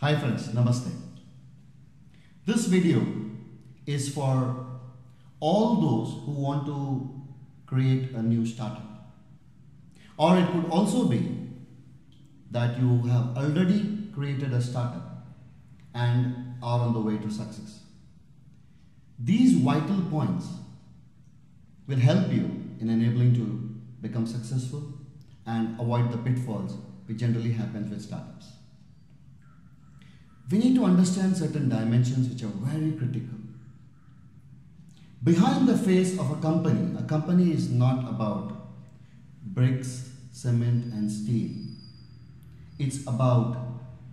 Hi friends, Namaste. This video is for all those who want to create a new startup. Or it could also be that you have already created a startup and are on the way to success. These vital points will help you in enabling to become successful and avoid the pitfalls which generally happens with startups. We need to understand certain dimensions which are very critical. Behind the face of a company is not about bricks, cement and steel. It's about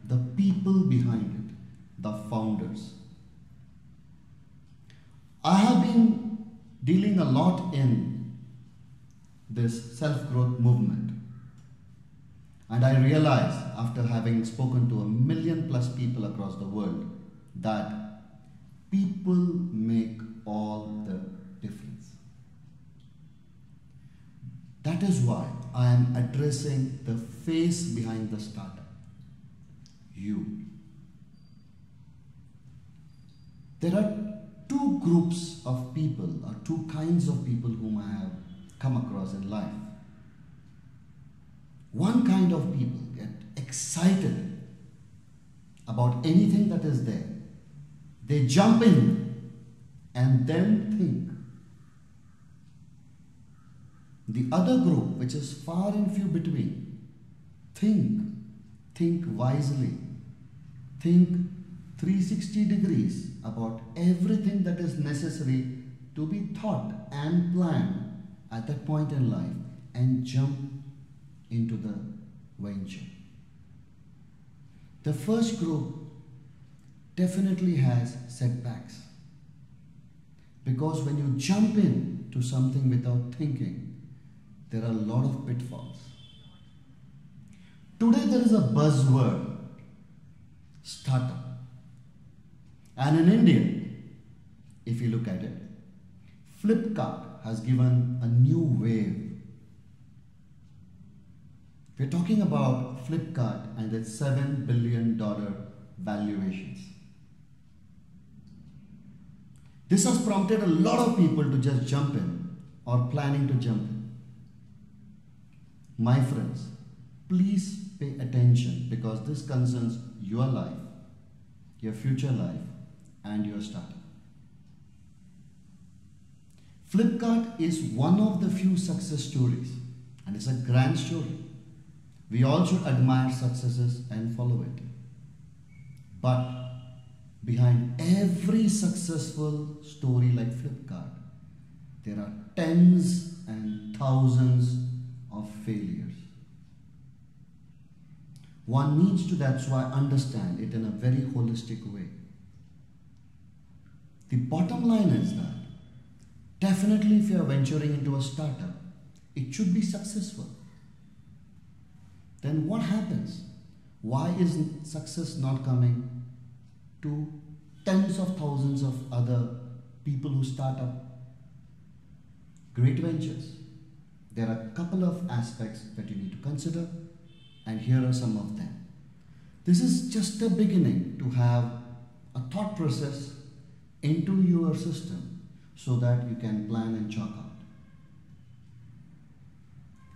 the people behind it, the founders. I have been dealing a lot in this self-growth movement. And I realized after having spoken to 1 million+ people across the world that people make all the difference. That is why I am addressing the face behind the startup, you. There are two groups of people or two kinds of people whom I have come across in life. One kind of people get excited about anything that is there. They jump in and then think. The other group, which is far and few between, think wisely, think 360 degrees about everything that is necessary to be thought and planned at that point in life and jump into the venture. The first group definitely has setbacks, because when you jump into something without thinking, there are a lot of pitfalls. Today there is a buzzword, startup. And in India, if you look at it, Flipkart has given a new wave. We're talking about Flipkart and its $7 billion valuations. This has prompted a lot of people to just jump in or planning to jump in. My friends, please pay attention, because this concerns your life, your future life and your startup. Flipkart is one of the few success stories, and it's a grand story. We all should admire successes and follow it. But behind every successful story like Flipkart, there are tens and thousands of failures. One needs to, that's why, understand it in a very holistic way. The bottom line is that definitely if you are venturing into a startup, it should be successful. Then what happens? Why is success not coming to tens of thousands of other people who start up great ventures? There are a couple of aspects that you need to consider, and here are some of them. This is just the beginning to have a thought process into your system so that you can plan and chalk out.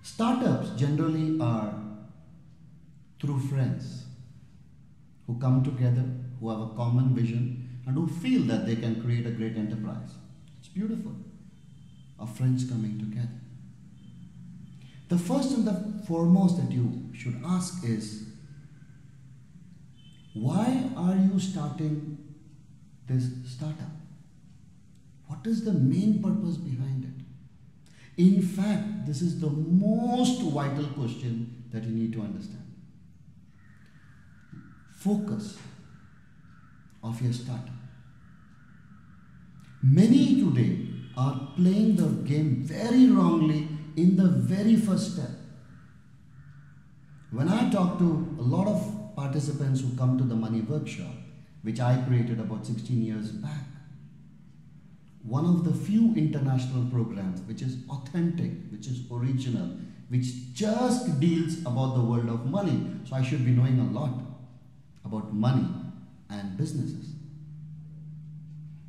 Startups generally are through friends who come together, who have a common vision and who feel that they can create a great enterprise. It's beautiful. Our friends coming together. The first and the foremost that you should ask is, why are you starting this startup? What is the main purpose behind it? In fact, this is the most vital question that you need to understand. Focus of your startup. Many today are playing the game very wrongly in the very first step. When I talk to a lot of participants who come to the Money Workshop, which I created about 16 years back, one of the few international programs which is authentic, which is original, which just deals about the world of money. So I should be knowing a lot about money and businesses.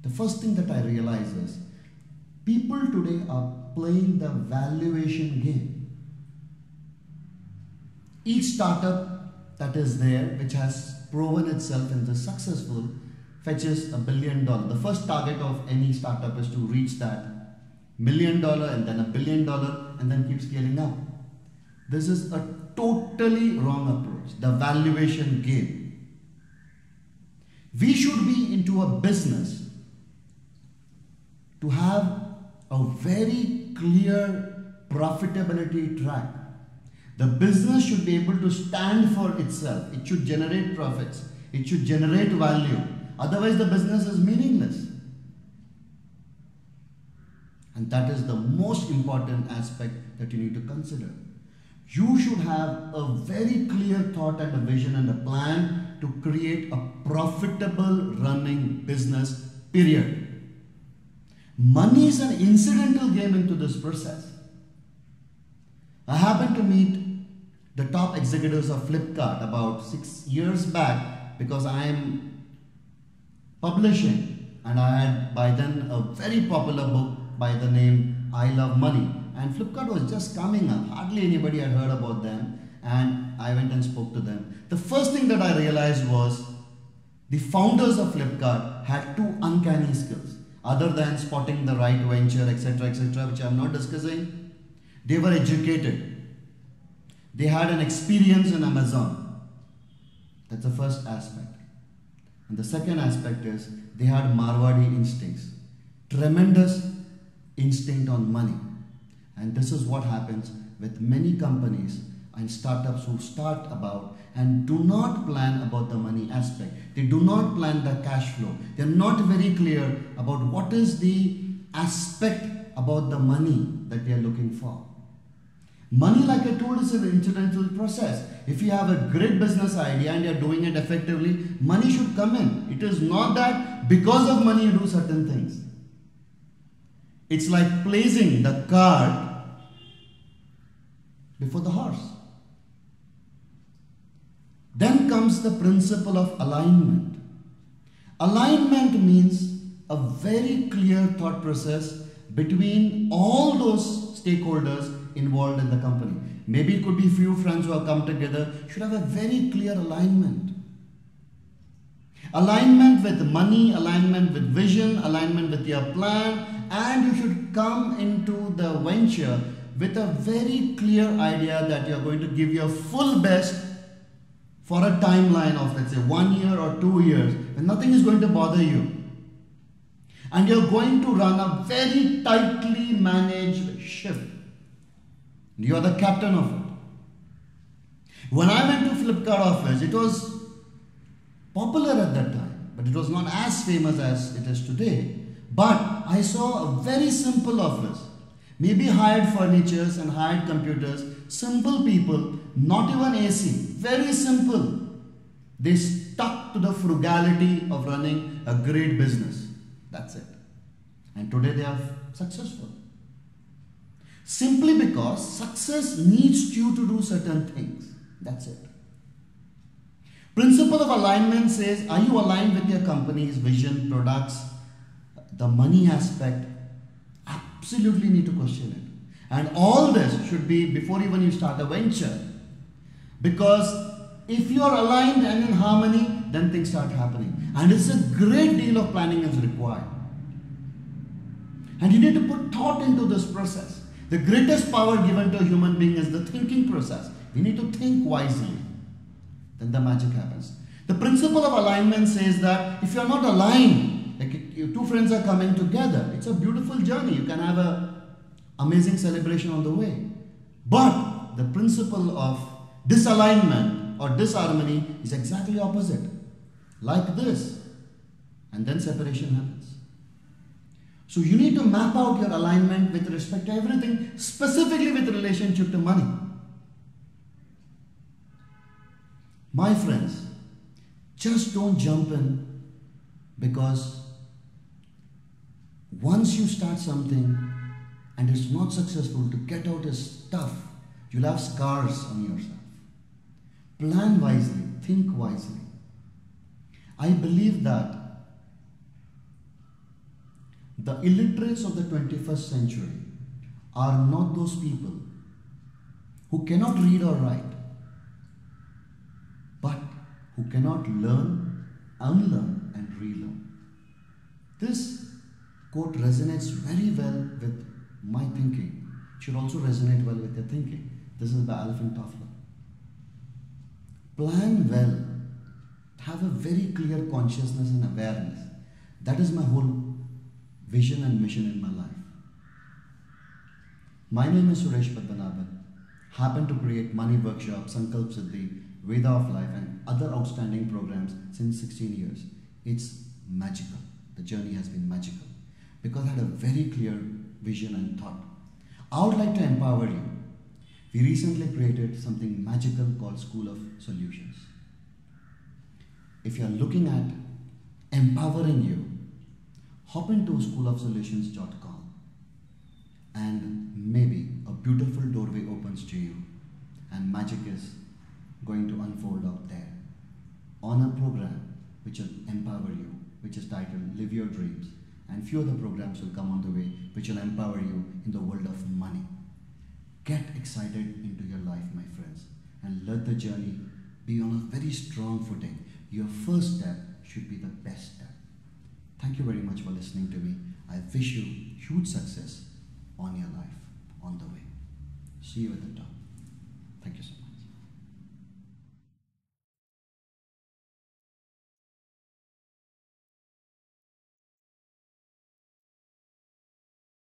The first thing that I realize is people today are playing the valuation game. Each startup that is there, which has proven itself into successful, fetches $1 billion. The first target of any startup is to reach that $1 million and then $1 billion and then keep scaling up. This is a totally wrong approach, the valuation game. We should be into a business to have a very clear profitability track. The business should be able to stand for itself. It should generate profits. It should generate value. Otherwise, the business is meaningless. And that is the most important aspect that you need to consider. You should have a very clear thought and a vision and a plan to create a profitable running business, period. Money is an incidental game into this process. I happened to meet the top executives of Flipkart about 6 years back because I am publishing, and I had by then a very popular book by the name I Love Money, and Flipkart was just coming up. Hardly anybody had heard about them, and I went and spoke to them. The first thing that I realized was the founders of Flipkart had two uncanny skills. Other than spotting the right venture, etc., which I am not discussing, they were educated. They had an experience in Amazon. That's the first aspect. And the second aspect is they had Marwadi instincts. Tremendous instinct on money. And this is what happens with many companies and startups who start about and do not plan about the money aspect. They do not plan the cash flow. They are not very clear about what is the aspect about the money that they are looking for. Money, like I told, is an incidental process. If you have a great business idea and you are doing it effectively, money should come in. It is not that because of money you do certain things. It's like placing the cart before the horse. Then comes the principle of alignment. Alignment means a very clear thought process between all those stakeholders involved in the company. Maybe it could be few friends who have come together, should have a very clear alignment. Alignment with money, alignment with vision, alignment with your plan, and you should come into the venture with a very clear idea that you are going to give your full best for a timeline of, let's say, 1 year or 2 years, when nothing is going to bother you. And you're going to run a very tightly managed ship. You are the captain of it. When I went to Flipkart office, it was popular at that time, but it was not as famous as it is today. But I saw a very simple office. Maybe hired furnitures and hired computers, simple people, not even AC, very simple. They stuck to the frugality of running a great business. That's it. And today they are successful. Simply because success needs you to do certain things. That's it. Principle of alignment says, are you aligned with your company's vision, products, the money aspect? Absolutely need to question it. And all this should be before even you start a venture. Because if you are aligned and in harmony, then things start happening. And it's a great deal of planning is required. And you need to put thought into this process. The greatest power given to a human being is the thinking process. We need to think wisely. Then the magic happens. The principle of alignment says that if you are not aligned, like if two friends are coming together, it's a beautiful journey. You can have an amazing celebration on the way. But the principle of disalignment or disharmony is exactly opposite. Like this. And then separation happens. So you need to map out your alignment with respect to everything, specifically with relationship to money. My friends, just don't jump in, because once you start something and it's not successful, to get out is tough. You'll have scars on yourself. Plan wisely, think wisely. I believe that the illiterates of the 21st century are not those people who cannot read or write, but who cannot learn, unlearn, and relearn. This quote resonates very well with my thinking. It should also resonate well with your thinking. This is by Alvin Toffler. Plan well. Have a very clear consciousness and awareness. That is my whole vision and mission in my life. My name is Suresh Padmanabhan. Happen to create money workshops, Sankalpa, Siddhi, Veda of Life, and other outstanding programs since 16 years. It's magical. The journey has been magical because I had a very clear vision and thought. I would like to empower you. We recently created something magical called School of Solutions. If you are looking at empowering you, hop into schoolofsolutions.com and maybe a beautiful doorway opens to you and magic is going to unfold out there on a program which will empower you, which is titled Live Your Dreams, and few other programs will come on the way which will empower you in the world of money. Get excited into your life, my friends, and let the journey be on a very strong footing. Your first step should be the best step. Thank you very much for listening to me. I wish you huge success on your life, on the way. See you at the top. Thank you so much.